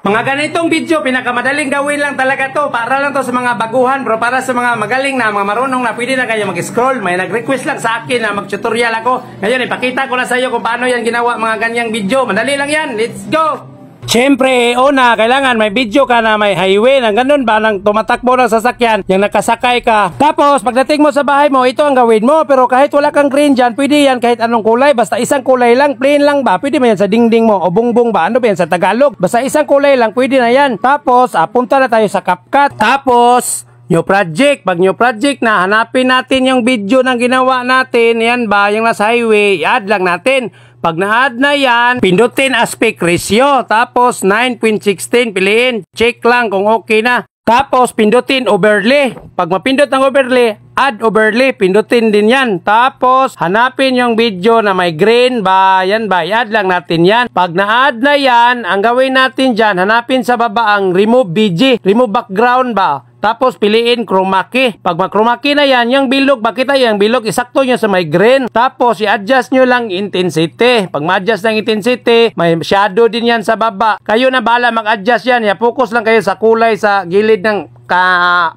Mga ganitong video, pinakamadaling gawin lang talaga to. Para lang to sa mga baguhan, bro. Para sa mga magaling na, mga marunong na, pwede na kayo mag-scroll. May nag-request lang sa akin na mag-tutorial ako. Ngayon, ipakita ko na sa iyo kung paano yan ginawa mga ganyang video. Madali lang yan. Let's go! Siyempre, una, kailangan may video ka na may highway, nang ganun ba, nang tumatakbo ng sasakyan, yung nakasakay ka. Tapos, pagdating mo sa bahay mo, ito ang gawin mo. Pero kahit wala kang green dyan, pwede yan kahit anong kulay. Basta isang kulay lang, plain lang ba? Pwede mo yan sa dingding mo o bungbong ba? Ano ba yan sa Tagalog? Basta isang kulay lang, pwede na yan. Tapos, punta na tayo sa CapCut. Tapos, new project. Pag new project na, hanapin natin yung video ng ginawa natin. Yan ba, yung nasa highway, i-add lang natin. Pag na-add na yan, pindutin aspect ratio. Tapos 9.16, piliin. Check lang kung okay na. Tapos pindutin overlay. Pag mapindot ng overlay, add overlay. Pindutin din yan. Tapos hanapin yung video na may green ba. Yan ba, i-add lang natin yan. Pag na-add na yan, ang gawin natin dyan, hanapin sa baba ang remove BG. Remove background ba. Tapos piliin chroma key. Pag mag-chroma key na yan, yung bilog, bakit yung bilog, isakto nyo sa may green. Tapos i-adjust nyo lang intensity. Pag ma-adjust ng intensity, may shadow din yan sa baba. Kayo na bahala mag-adjust yan. Focus lang kayo sa kulay sa gilid ng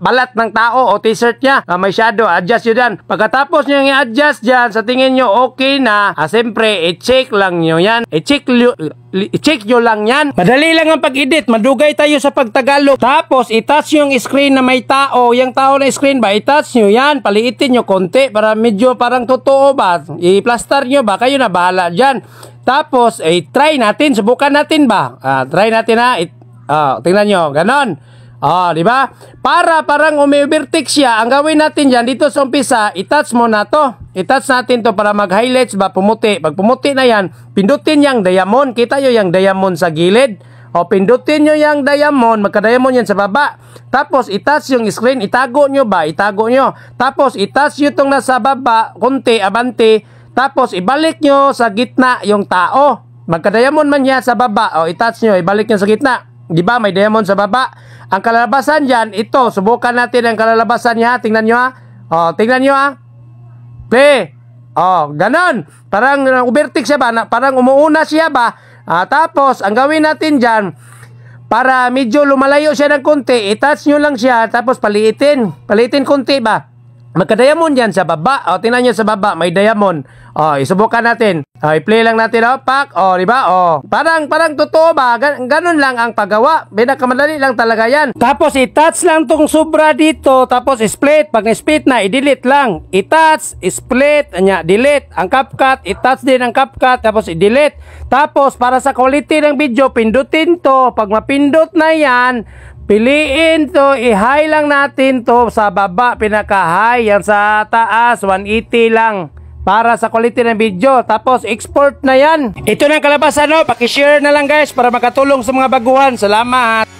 balat ng tao o t-shirt niya. May shadow, adjust nyo dyan. Pagkatapos nyo i-adjust dyan, sa tingin nyo okay na, siyempre, i-check lang nyo yan. I-check nyo lang yan. Madali lang ang pag-edit. Madugay tayo sa pagtagalog. Tapos, i-touch yung screen na may tao. Yung tao na screen ba, i-touch nyo yan. Paliitin nyo konti para medyo parang totoo ba. I-plaster nyo ba. Kayo na bahala dyan. Tapos, try natin. Subukan natin ba. Try natin ha. Tingnan nyo. Ganon. Di ba? Para parang umi-vertex siya, ang gawin natin diyan dito sa umpisa, i-touch mo na to. I-touch natin to para mag-highlights ba pumuti. Pag pumuti na yan, pindutin yang diamond. Kita nyo yung diamond sa gilid. Pindutin nyo yung diamond, magka-diamond yan sa baba. Tapos i-touch yung screen, itago nyo ba? Itago nyo. Tapos i-touch nyo tong nasa baba, konti, abante. Tapos ibalik nyo sa gitna yung tao. Magka-diamond man yan sa baba. I-touch nyo, ibalik nyo sa gitna. Di ba? May diamond sa baba. Ang kalalabasan dyan, ito. Subukan natin ang kalalabasan niya. Tingnan nyo ha. Tingnan nyo ha. Play. Ganon. Parang ubertik siya ba? Parang umuuna siya ba? Tapos, ang gawin natin dyan, para medyo lumalayo siya ng konti, i-touch nyo lang siya, tapos paliitin. Paliitin konti ba? Magka-diamond yan sa baba. Tingnan nyo sa baba, may diamond. Isubukan natin. I-play lang natin, pak. Di ba? Parang totoo ba? Ganun lang ang paggawa. Pinakamadali lang talaga yan. Tapos, i-touch lang tong sobra dito. Tapos, split. Pag split na, i-delete lang. I-touch, split, delete. Ang CapCut, i-touch din ang CapCut. Tapos, i-delete. Tapos, para sa quality ng video, pindutin to. Pag mapindot na yan, piliin to, i-high lang natin to sa baba, pinaka-high. Yan sa taas, 180 lang. Para sa quality ng video. Tapos, export na yan. Ito na ang kalabasan, Pakishare na lang guys para makatulong sa mga baguhan. Salamat!